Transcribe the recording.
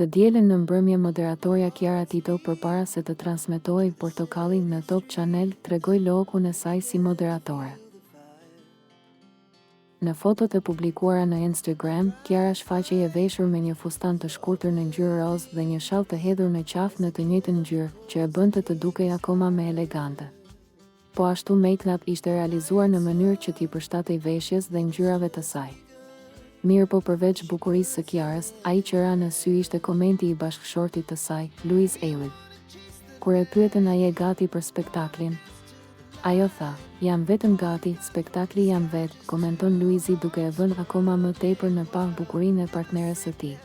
Të dielën në mbrëmje moderatorja Kiara Tito përpara se të transmetohej Portokalli në Top Channel tregoi lokun e saj si moderatore. Në fotot e publikuara në Instagram, Kiara shfaqej e veshur me një fustan të shkurtër në ngjyrë roz dhe një shall të hedhur në qafë në të njëjtën ngjyrë, që e bënte të dukej akoma më elegante. Po ashtu make-up ishte realizuar në mënyrë që t'i përshtatej veshjes dhe ngjyrave të saj. Mirë po përveç bukurisë së Kiarës, ai që ra në sy ishte komenti i bashkëshortit të saj, Louise Aylwin. Kur e pyetën a je gati për spektaklin, ajo tha, jam vetëm gati, spektakli jam vetë, komenton Louise duke e vënë akoma më tepër në pak bukurinë e partneres së tij.